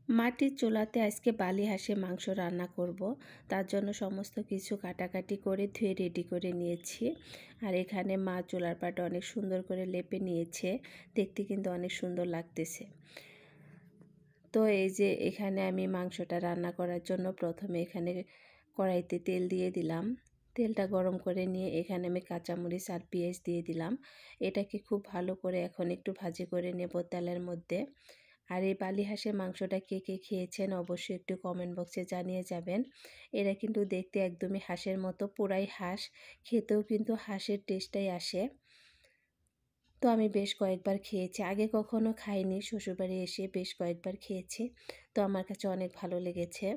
মাটির চুলাতে আজকে বালি হাঁসের মাংস রান্না করব। তার জন্য সমস্ত কিছু কাটাকাটি করে ধুয়ে রেডি করে নিয়েছি। আর এখানে মা চুলার পাটা অনেক সুন্দর করে লেপে নিয়েছে, দেখতে কিন্তু অনেক সুন্দর লাগতেছে। তো এই যে এখানে আমি মাংসটা রান্না করার জন্য প্রথমে এখানে কড়াইতে তেল দিয়ে দিলাম। তেলটা গরম করে নিয়ে এখানে আমি কাঁচামরিচ আর পেঁয়াজ দিয়ে দিলাম। এটাকে খুব ভালো করে এখন একটু ভাজি করে নেব তেলের মধ্যে। আর এই বালি হাঁসের মাংসটা কে কে খেয়েছেন অবশ্যই একটু কমেন্ট বক্সে জানিয়ে যাবেন। এরা কিন্তু দেখতে একদমই হাঁসের মতো, পুরাই হাঁস, খেতেও কিন্তু হাঁসের টেস্টটাই আসে। তো আমি বেশ কয়েকবার খেয়েছি, আগে কখনো খাইনি, শ্বশুরবাড়ি এসে বেশ কয়েকবার খেয়েছি। তো আমার কাছে অনেক ভালো লেগেছে।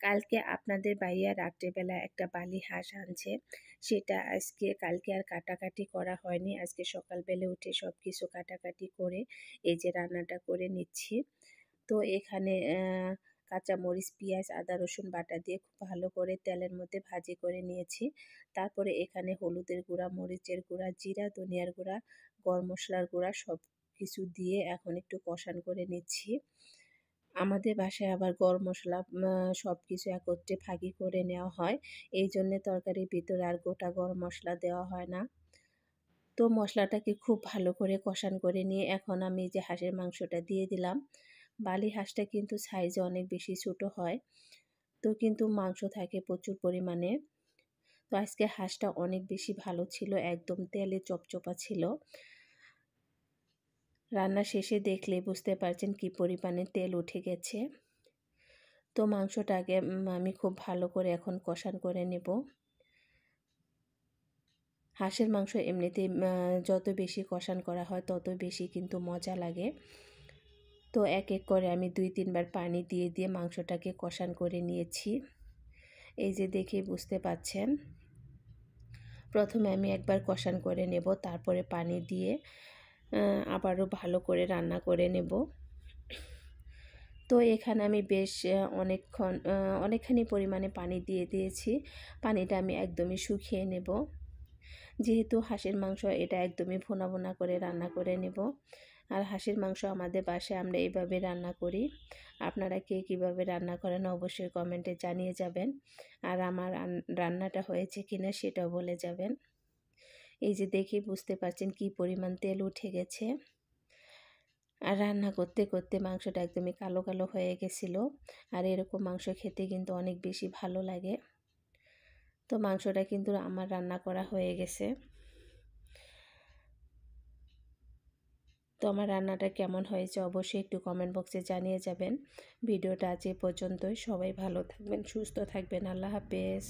কালকে আপনাদের ভাইয়া রাত্রেবেলা একটা বালি হাঁস আনছে, সেটা কালকে আর কাটাকাটি করা হয়নি। আজকে সকালবেলা উঠে সব কিছু কাটাকাটি করে এই যে রান্নাটা করে নিচ্ছি। তো এখানে কাঁচামরিচ, পেঁয়াজ, আদা, রসুন বাটা দিয়ে খুব ভালো করে তেলের মধ্যে ভাজি করে নিয়েছি। তারপরে এখানে হলুদের গুঁড়া, মরিচের গুঁড়া, জিরা, ধনিয়ার গুঁড়া, গরম মশলার গুঁড়া সব কিছু দিয়ে এখন একটু কষান করে নিচ্ছি। আমাদের বাসায় আবার গরম মশলা সব কিছু একত্রে ভাগি করে নেওয়া হয়, এই জন্যে তরকারির ভিতরে আর গোটা গরম মশলা দেওয়া হয় না। তো মশলাটাকে খুব ভালো করে কষান করে নিয়ে এখন আমি যে হাঁসের মাংসটা দিয়ে দিলাম। বালি হাঁসটা কিন্তু সাইজে অনেক বেশি ছোটো হয়, তো কিন্তু মাংস থাকে প্রচুর পরিমাণে। তো আজকে হাঁসটা অনেক বেশি ভালো ছিল, একদম তেলে চপচপা ছিল। রান্না শেষে দেখলে বুঝতে পারছেন কি পরিমাণে তেল উঠে গেছে। তো মাংসটাকে আমি খুব ভালো করে এখন কষান করে নেব। হাঁসের মাংস এমনিতেই যত বেশি কষান করা হয় তত বেশি কিন্তু মজা লাগে। তো এক এক করে আমি 2-3 বার পানি দিয়ে দিয়ে মাংসটাকে কষান করে নিয়েছি। এই যে দেখে বুঝতে পাচ্ছেন। প্রথমে আমি একবার কষান করে নেব, তারপরে পানি দিয়ে আবারও ভালো করে রান্না করে নেব। তো এখানে আমি বেশ অনেকখানি পরিমাণে পানি দিয়ে দিয়েছি। পানিটা আমি একদমই শুকিয়ে নেব। যেহেতু হাঁসের মাংস, এটা একদমই ভুনা ভুনা করে রান্না করে নেব। আর হাঁসের মাংস আমাদের বাসায় আমরা এইভাবে রান্না করি। আপনারা কে কীভাবে রান্না করেন অবশ্যই কমেন্টে জানিয়ে যাবেন। আর আমার রান্নাটা হয়েছে কিনা সেটাও বলে যাবেন। এই যে দেখে বুঝতে পারছেন কি পরিমাণ তেল উঠে গেছে। আর রান্না করতে করতে মাংসটা একদমই কালো কালো হয়ে গেছিলো। আর এরকম মাংস খেতে কিন্তু অনেক বেশি ভালো লাগে। তো মাংসটা কিন্তু আমার রান্না করা হয়ে গেছে। তো আমার রান্নাটা কেমন হয়েছে অবশ্যই একটু কমেন্ট বক্সে জানিয়ে যাবেন। ভিডিওটা আজ এ পর্যন্তই। সবাই ভালো থাকবেন, সুস্থ থাকবেন। আল্লাহ হাফেজ।